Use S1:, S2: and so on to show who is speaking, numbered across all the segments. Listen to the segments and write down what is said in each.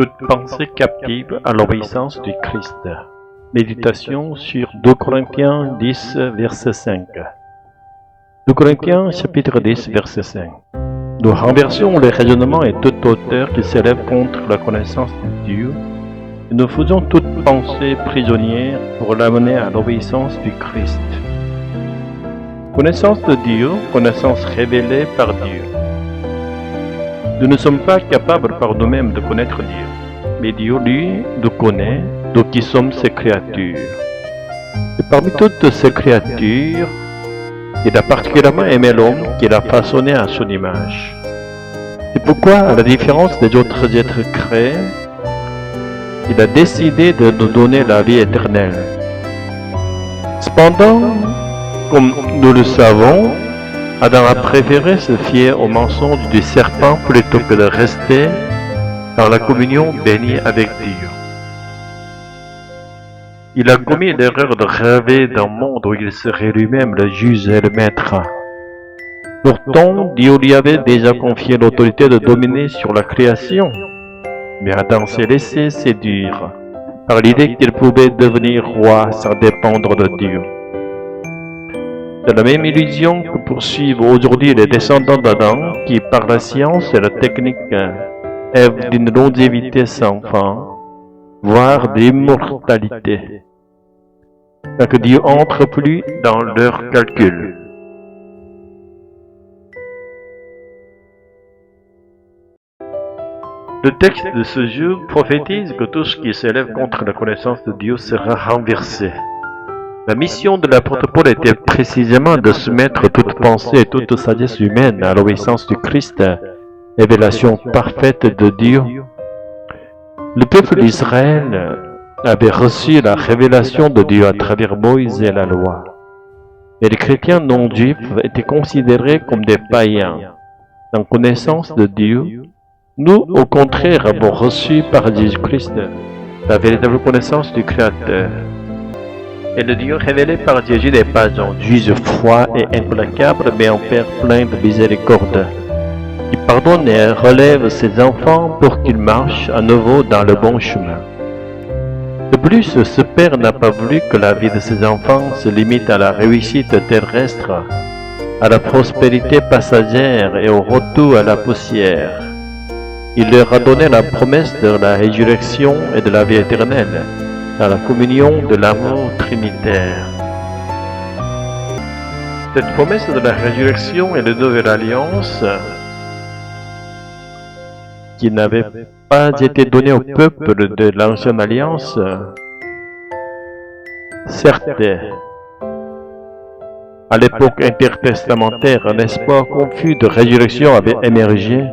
S1: toute pensée captive à l'obéissance du Christ. Méditation sur 2 Corinthiens 10, verset 5. 2 Corinthiens chapitre 10, verset 5. Nous renversons les raisonnements et toute hauteur qui s'élève contre la connaissance de Dieu, et nous faisons toute pensée prisonnière pour l'amener à l'obéissance du Christ. Connaissance de Dieu, connaissance révélée par Dieu. Nous ne sommes pas capables par nous-mêmes de connaître Dieu, mais Dieu, lui, nous connaît, nous qui sommes ses créatures. Et parmi toutes ces créatures, il a particulièrement aimé l'homme qu'il a façonné à son image. C'est pourquoi, à la différence des autres êtres créés, il a décidé de nous donner la vie éternelle. Cependant, comme nous le savons, Adam a préféré se fier au mensonge du serpent plutôt que de rester dans la communion bénie avec Dieu. Il a commis l'erreur de rêver d'un monde où il serait lui-même le juge et le maître. Pourtant, Dieu lui avait déjà confié l'autorité de dominer sur la création. Mais Adam s'est laissé séduire par l'idée qu'il pouvait devenir roi sans dépendre de Dieu. C'est la même illusion que poursuivent aujourd'hui les descendants d'Adam qui, par la science et la technique, rêvent d'une longévité sans fin, voire d'immortalité. Sans que Dieu entre plus dans leurs calculs. Le texte de ce jour prophétise que tout ce qui s'élève contre la connaissance de Dieu sera renversé. La mission de l'apôtre Paul était précisément de soumettre toute pensée et toute sagesse humaine à l'obéissance du Christ, révélation parfaite de Dieu. Le peuple d'Israël avait reçu la révélation de Dieu à travers Moïse et la loi. Et les chrétiens non-juifs étaient considérés comme des païens. En connaissance de Dieu, nous, au contraire, avons reçu par Jésus-Christ la véritable connaissance du Créateur. Et le Dieu révélé par Jésus n'est pas un juge froid et implacable, mais un Père plein de miséricorde, qui pardonne et relève ses enfants pour qu'ils marchent à nouveau dans le bon chemin. De plus, ce Père n'a pas voulu que la vie de ses enfants se limite à la réussite terrestre, à la prospérité passagère et au retour à la poussière. Il leur a donné la promesse de la résurrection et de la vie éternelle, dans la communion de l'amour trinitaire. Cette promesse de la résurrection et de nouvelle alliance, qui n'avait pas été donnée au peuple de l'ancienne alliance, certes, à l'époque intertestamentaire, un espoir confus de résurrection avait émergé,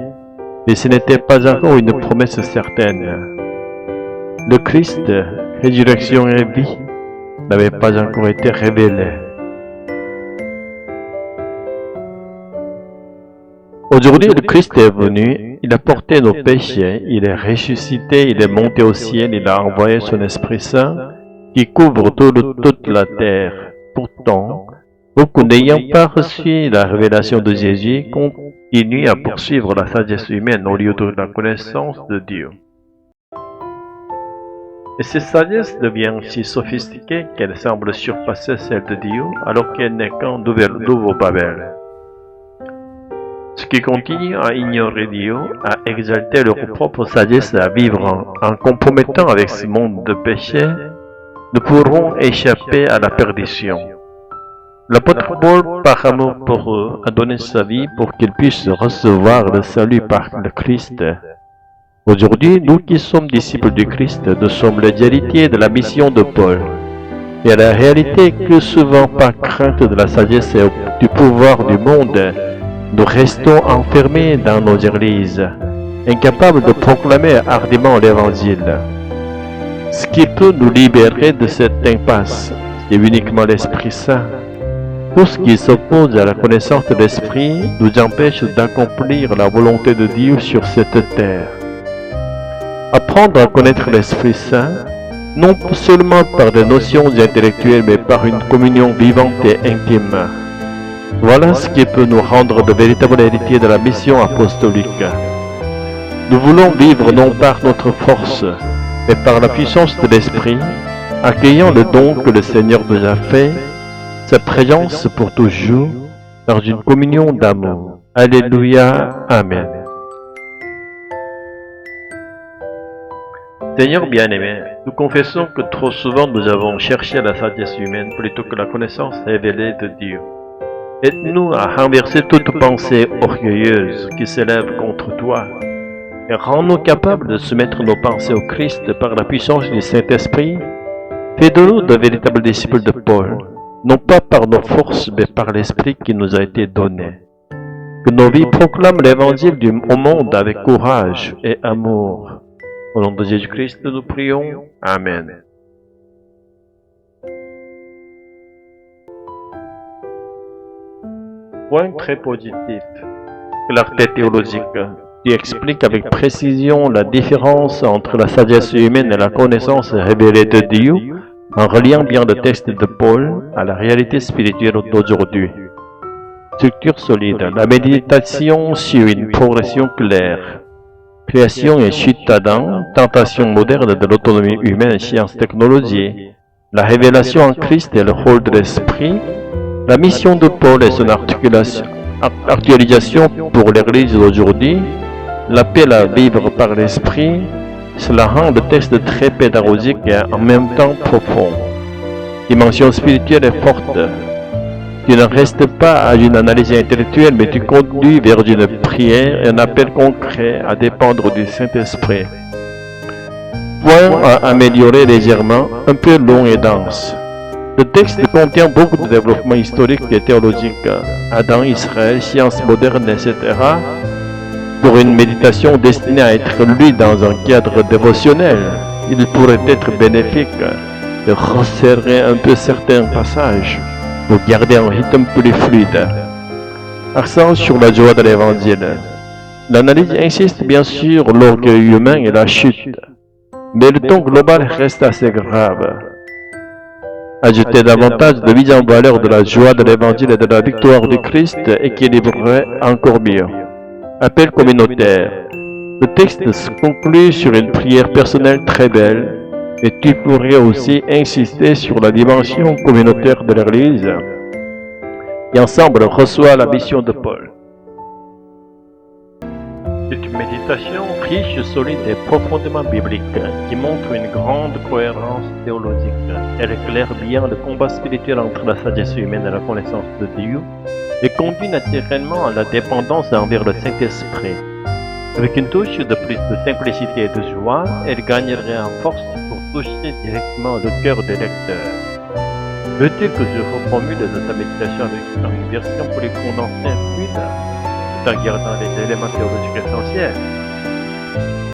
S1: mais ce n'était pas encore une promesse certaine. Le Christ, résurrection et vie, n'avait pas encore été révélé. Aujourd'hui, le Christ est venu, il a porté nos péchés, il est ressuscité, il est monté au ciel, il a envoyé son Esprit Saint qui couvre toute la terre. Pourtant, beaucoup n'ayant pas reçu la révélation de Jésus continuent à poursuivre la sagesse humaine au lieu de la connaissance de Dieu. Et cette sagesse devient si sophistiquée qu'elle semble surpasser celle de Dieu alors qu'elle n'est qu'un nouveau Babel. Ce qui continue à ignorer Dieu, à exalter leur propre sagesse, à vivre en compromettant avec ce monde de péché, ne pourront échapper à la perdition. L'apôtre Paul, par amour pour eux, a donné sa vie pour qu'ils puissent recevoir le salut par le Christ. Aujourd'hui, nous qui sommes disciples du Christ, nous sommes les héritiers de la mission de Paul. Et à la réalité que souvent par crainte de la sagesse et du pouvoir du monde, nous restons enfermés dans nos églises, incapables de proclamer hardiment l'Évangile. Ce qui peut nous libérer de cette impasse, c'est uniquement l'Esprit Saint. Tout ce qui s'oppose à la connaissance de l'Esprit nous empêche d'accomplir la volonté de Dieu sur cette terre. Apprendre à connaître l'Esprit Saint, non seulement par des notions intellectuelles, mais par une communion vivante et intime. Voilà ce qui peut nous rendre de véritables héritiers de la mission apostolique. Nous voulons vivre non par notre force, mais par la puissance de l'Esprit, accueillant le don que le Seigneur nous a fait, sa présence pour toujours, dans une communion d'amour. Alléluia. Amen. Seigneur bien-aimé, nous confessons que trop souvent nous avons cherché la sagesse humaine plutôt que la connaissance révélée de Dieu. Aide-nous à renverser toute pensée orgueilleuse qui s'élève contre toi et rends-nous capables de soumettre nos pensées au Christ par la puissance du Saint-Esprit. Fais de nous de véritables disciples de Paul, non pas par nos forces mais par l'Esprit qui nous a été donné. Que nos vies proclament l'Évangile au monde avec courage et amour. Au nom de Jésus-Christ, nous prions. Amen. Point très positif. Clarté théologique. Tu expliques avec précision la différence entre la sagesse humaine et la connaissance révélée de Dieu en reliant bien le texte de Paul à la réalité spirituelle d'aujourd'hui. Structure solide. La méditation suit une progression claire. Création et chute d'Adam, tentation moderne de l'autonomie humaine, science, technologie, la révélation en Christ et le rôle de l'Esprit, la mission de Paul et son actualisation pour l'Église d'aujourd'hui, l'appel à vivre par l'Esprit, cela rend le texte très pédagogique et en même temps profond. Dimension spirituelle est forte. Tu ne restes pas à une analyse intellectuelle, mais tu conduis vers une prière et un appel concret à dépendre du Saint-Esprit. Point à améliorer légèrement, un peu long et dense. Le texte contient beaucoup de développement historique et théologique. Adam, Israël, sciences modernes, etc. Pour une méditation destinée à être lue dans un cadre dévotionnel, il pourrait être bénéfique de resserrer un peu certains passages pour garder un rythme plus fluide. Accent sur la joie de l'Évangile. L'analyse insiste bien sur l'orgueil humain et la chute, mais le ton global reste assez grave. Ajouter davantage de mise en valeur de la joie de l'Évangile et de la victoire du Christ équilibrerait encore mieux. Appel communautaire. Le texte se conclut sur une prière personnelle très belle, et tu pourrais aussi insister sur la dimension communautaire de l'Église, qui ensemble reçoit la mission de Paul. C'est une méditation riche, solide et profondément biblique, qui montre une grande cohérence théologique. Elle éclaire bien le combat spirituel entre la sagesse humaine et la connaissance de Dieu, et conduit naturellement à la dépendance envers le Saint-Esprit. Avec une touche de plus de simplicité et de joie, elle gagnerait en force pour toucher directement le cœur des lecteurs. Veux-tu que je reformule ta méditation dans une version plus condensée et fluide, tout en gardant les éléments théologiques essentiels?